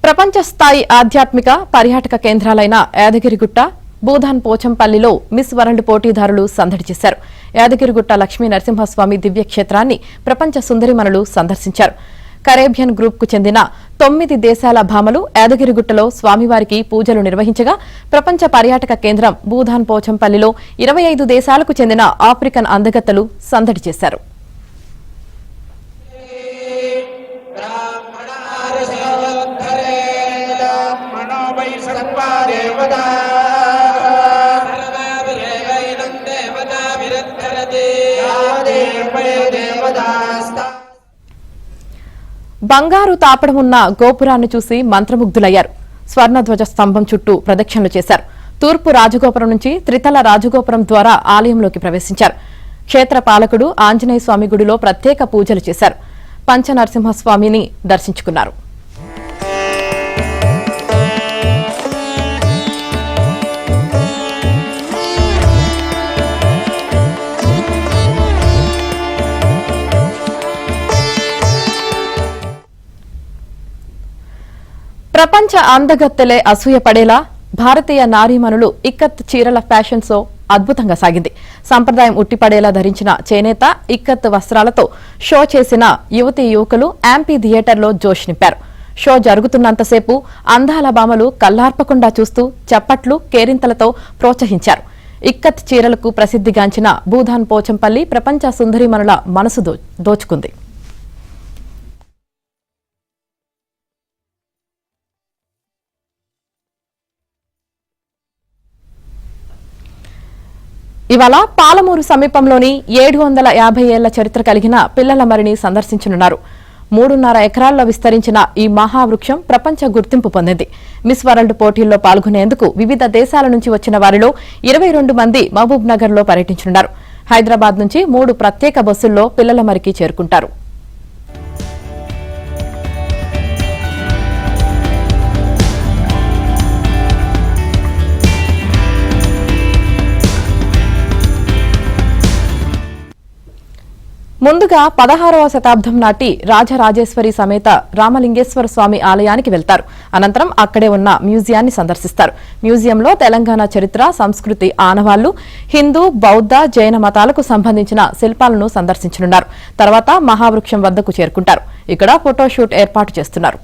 ప్రపంచ స్థాయి ఆధ్యాత్మిక పర్యాటక కేంద్రాలైన యాదగిరిగుట్ట, భూదాన్ పోచంపల్లిలో మిస్ వరల్డ్ పోటీదారులు సందడి చేశారు. యాదగిరిగుట్ట లక్ష్మీ నరసింహస్వామి దివ్యక్షేత్రాన్ని ప్రపంచ సుందరిమణులు సందర్శించారు. కరేబియన్ గ్రూప్ కు చెందిన 9 దేశాల భామలు యాదగిరిగుట్టలో స్వామివారికి పూజలు నిర్వహించగా, ప్రపంచ పర్యాటక కేంద్రం భూదాన్ పోచంపల్లిలో 25 దేశాలకు చెందిన ఆఫ్రికన్ అందగత్తెలు సందడి చేశారు. బంగారు తాపడం ఉన్న గోపురాన్ని చూసి మంత్రముగ్ధులయ్యారు. స్వర్ణధ్వజ స్తంభం చుట్టూ ప్రదక్షిణలు చేశారు. తూర్పు రాజగోపురం నుంచి త్రితల రాజగోపురం ద్వారా ఆలయంలోకి ప్రవేశించారు. క్షేత్ర పాలకుడు ఆంజనేయ స్వామి గుడిలో ప్రత్యేక పూజలు చేశారు. పంచనరసింహస్వామిని దర్శించుకున్నారు. ప్రపంచ అందగత్తెలే అసూయపడేలా భారతీయ నారీమణులు ఇక్కత్ చీరల ఫ్యాషన్ షో అద్భుతంగా సాగింది. సంప్రదాయం ఉట్టిపడేలా ధరించిన చేనేత ఇక్కత్ వస్త్రాలతో షో చేసిన యువతీ యువకులు యాంపీ థియేటర్లో జోష్ నింపారు. షో జరుగుతున్నంతసేపు అందాల భామలు కళ్లార్పకుండా చూస్తూ చప్పట్లు, కేరింతలతో ప్రోత్సహించారు. ఇక్కత్ చీరలకు ప్రసిద్ధిగాంచిన భూదాన్ పోచంపల్లి ప్రపంచ సుందరిమణుల మనసు దోచుకుంది. ఇవాళ పాలమూరు సమీపంలోని 750 ఏళ్ల చరిత్ర కలిగిన పిల్లలమరిని సందర్శించనున్నారు. 3.5 ఎకరాల్లో విస్తరించిన ఈ మహావృక్షం ప్రపంచ గుర్తింపు పొందింది. మిస్ వరల్డ్ పోటీల్లో పాల్గొనేందుకు వివిధ దేశాల నుంచి వచ్చిన వారిలో 22 మంది మహబూబ్ నగర్ లో పర్యటించనున్నారు. హైదరాబాద్ నుంచి 3 ప్రత్యేక బస్సుల్లో పిల్లలమరికి చేరుకుంటారు. ముందుగా 16వ శతాబ్దం నాటి రాజరాజేశ్వరి సమేత రామలింగేశ్వర స్వామి ఆలయానికి వెళ్తారు. అనంతరం అక్కడే ఉన్న మ్యూజియాన్ని సందర్శిస్తారు. మ్యూజియంలో తెలంగాణ చరిత్ర, సంస్కృతి ఆనవాళ్లు, హిందూ, బౌద్ధ, జైన మతాలకు సంబంధించిన శిల్పాలను సందర్శించనున్నారు. తర్వాత మహావృక్షం వద్దకు చేరుకుంటారు. ఇక్కడ ఫోటోషూట్ ఏర్పాటు చేస్తున్నారు.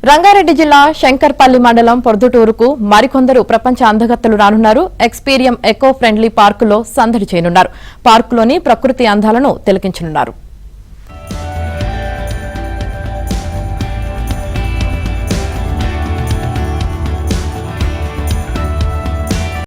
రంగారెడ్డి జిల్లా శంకర్పల్లి మండలం పొర్దుటూరుకు మరికొందరు ప్రపంచ అందగత్తెలు రానున్నారు. ఎక్స్పీరియం ఎకో ఫ్రెండ్లీ పార్కులో సందడి చేయనున్నారు. పార్కులోని ప్రకృతి అందాలను తిలకించనున్నారు.